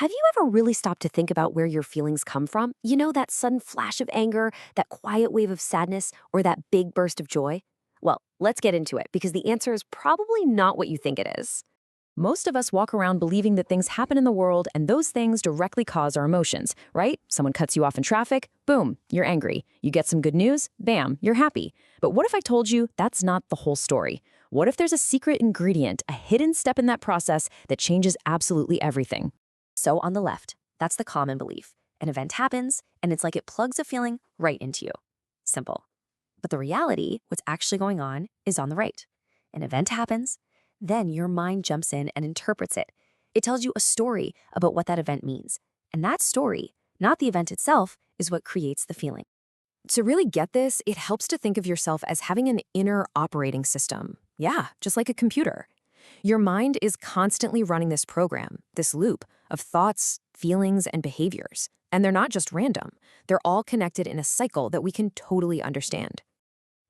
Have you ever really stopped to think about where your feelings come from? You know, that sudden flash of anger, that quiet wave of sadness, or that big burst of joy? Well, let's get into it because the answer is probably not what you think it is. Most of us walk around believing that things happen in the world and those things directly cause our emotions, right? Someone cuts you off in traffic, boom, you're angry. You get some good news, bam, you're happy. But what if I told you that's not the whole story? What if there's a secret ingredient, a hidden step in that process that changes absolutely everything? So, on the left, that's the common belief. An event happens, and it's like it plugs a feeling right into you. Simple. But the reality, what's actually going on, is on the right. An event happens, then your mind jumps in and interprets it. It tells you a story about what that event means. And that story, not the event itself, is what creates the feeling. To really get this, it helps to think of yourself as having an inner operating system. Yeah, just like a computer. Your mind is constantly running this program, this loop of thoughts, feelings, and behaviors. And they're not just random. They're all connected in a cycle that we can totally understand.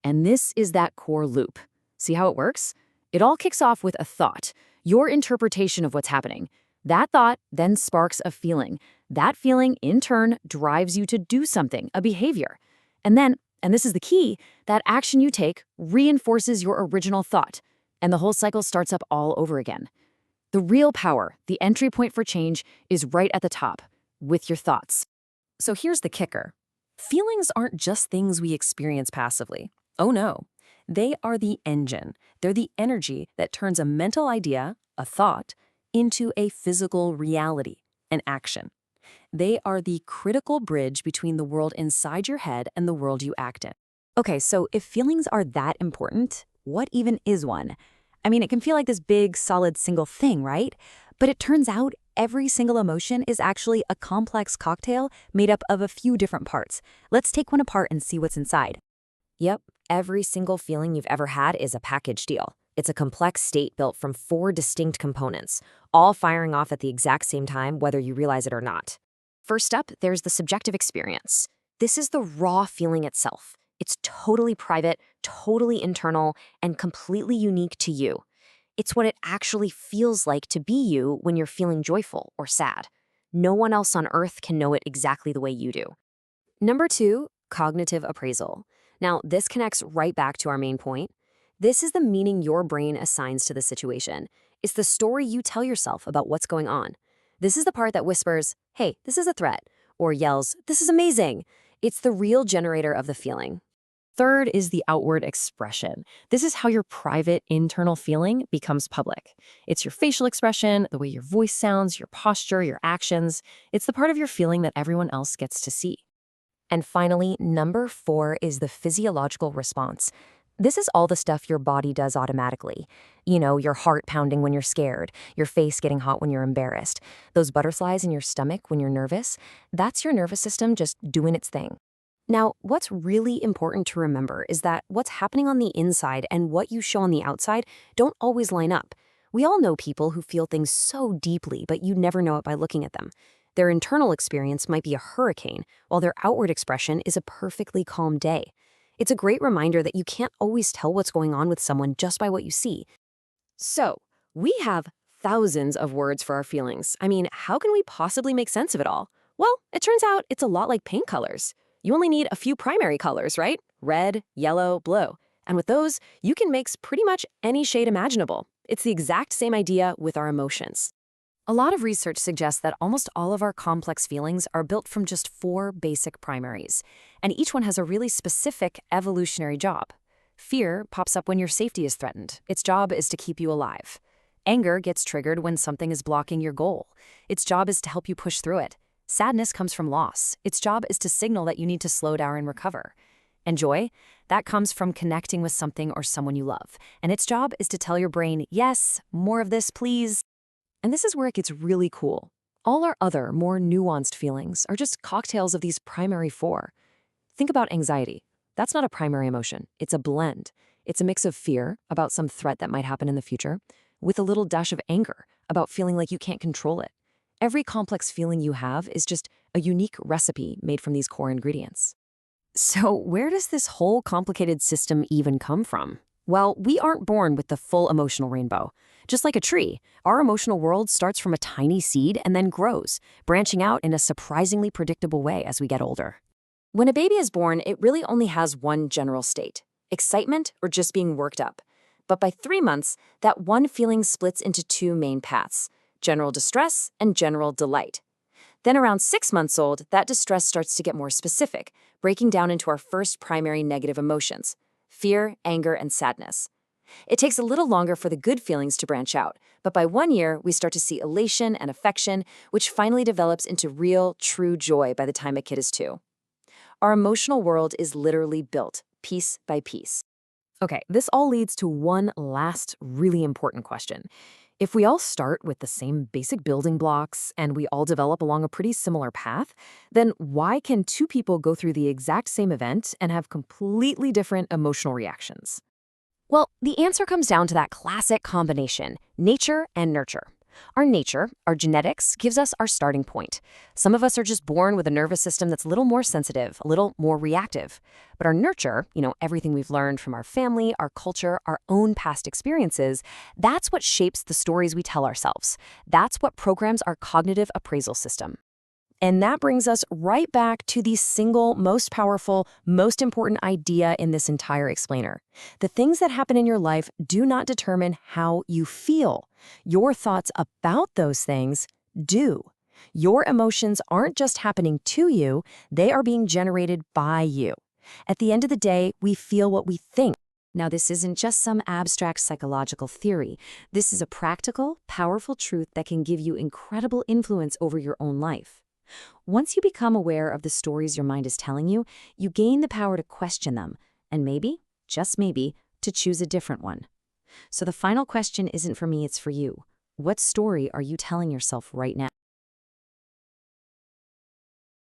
And this is that core loop. See how it works? It all kicks off with a thought, your interpretation of what's happening. That thought then sparks a feeling. That feeling, in turn, drives you to do something, a behavior. And then, and this is the key, that action you take reinforces your original thought, and the whole cycle starts up all over again. The real power, the entry point for change, is right at the top, with your thoughts. So here's the kicker. Feelings aren't just things we experience passively. Oh no. They are the engine. They're the energy that turns a mental idea, a thought, into a physical reality, an action. They are the critical bridge between the world inside your head and the world you act in. Okay, so if feelings are that important, what even is one? I mean, it can feel like this big, solid single thing, right? But it turns out every single emotion is actually a complex cocktail made up of a few different parts. Let's take one apart and see what's inside. Yep, every single feeling you've ever had is a package deal. It's a complex state built from 4 distinct components, all firing off at the exact same time, whether you realize it or not. First up, there's the subjective experience. This is the raw feeling itself. It's totally private, totally internal, and completely unique to you. It's what it actually feels like to be you when you're feeling joyful or sad. No one else on earth can know it exactly the way you do. Number 2, cognitive appraisal. Now, this connects right back to our main point. This is the meaning your brain assigns to the situation. It's the story you tell yourself about what's going on. This is the part that whispers, hey, this is a threat, or yells, this is amazing. It's the real generator of the feeling. Third is the outward expression. This is how your private internal feeling becomes public. It's your facial expression, the way your voice sounds, your posture, your actions. It's the part of your feeling that everyone else gets to see. And finally, number 4 is the physiological response. This is all the stuff your body does automatically. You know, your heart pounding when you're scared, your face getting hot when you're embarrassed, those butterflies in your stomach when you're nervous. That's your nervous system just doing its thing. Now, what's really important to remember is that what's happening on the inside and what you show on the outside don't always line up. We all know people who feel things so deeply, but you never know it by looking at them. Their internal experience might be a hurricane, while their outward expression is a perfectly calm day. It's a great reminder that you can't always tell what's going on with someone just by what you see. So, we have thousands of words for our feelings. I mean, how can we possibly make sense of it all? Well, it turns out it's a lot like paint colors. You only need a few primary colors, right? Red, yellow, blue. And with those, you can mix pretty much any shade imaginable. It's the exact same idea with our emotions. A lot of research suggests that almost all of our complex feelings are built from just 4 basic primaries, and each one has a really specific evolutionary job. Fear pops up when your safety is threatened. Its job is to keep you alive. Anger gets triggered when something is blocking your goal. Its job is to help you push through it. Sadness comes from loss. Its job is to signal that you need to slow down and recover. And joy, that comes from connecting with something or someone you love, and its job is to tell your brain, yes, more of this, please. And this is where it gets really cool. All our other, more nuanced feelings are just cocktails of these primary 4. Think about anxiety. That's not a primary emotion. It's a blend. It's a mix of fear about some threat that might happen in the future, with a little dash of anger about feeling like you can't control it. Every complex feeling you have is just a unique recipe made from these core ingredients. So where does this whole complicated system even come from? Well, we aren't born with the full emotional rainbow. Just like a tree, our emotional world starts from a tiny seed and then grows, branching out in a surprisingly predictable way as we get older. When a baby is born, it really only has one general state: excitement or just being worked up. But by 3 months, that one feeling splits into two main paths: general distress and general delight. Then around 6 months old, that distress starts to get more specific, breaking down into our first primary negative emotions: fear, anger, and sadness. It takes a little longer for the good feelings to branch out, but by 1 year, we start to see elation and affection, which finally develops into real, true joy by the time a kid is 2. Our emotional world is literally built, piece by piece. Okay, this all leads to one last really important question. If we all start with the same basic building blocks and we all develop along a pretty similar path, then why can two people go through the exact same event and have completely different emotional reactions? Well, the answer comes down to that classic combination: nature and nurture. Our nature, our genetics, gives us our starting point. Some of us are just born with a nervous system that's a little more sensitive, a little more reactive. But our nurture, everything we've learned from our family, our culture, our own past experiences, that's what shapes the stories we tell ourselves. That's what programs our cognitive appraisal system. And that brings us right back to the single most powerful, most important idea in this entire explainer. The things that happen in your life do not determine how you feel. Your thoughts about those things do. Your emotions aren't just happening to you, they are being generated by you. At the end of the day, we feel what we think. Now, this isn't just some abstract psychological theory. This is a practical, powerful truth that can give you incredible influence over your own life. Once you become aware of the stories your mind is telling you, you gain the power to question them, and maybe, just maybe, to choose a different one. So the final question isn't for me, it's for you. What story are you telling yourself right now?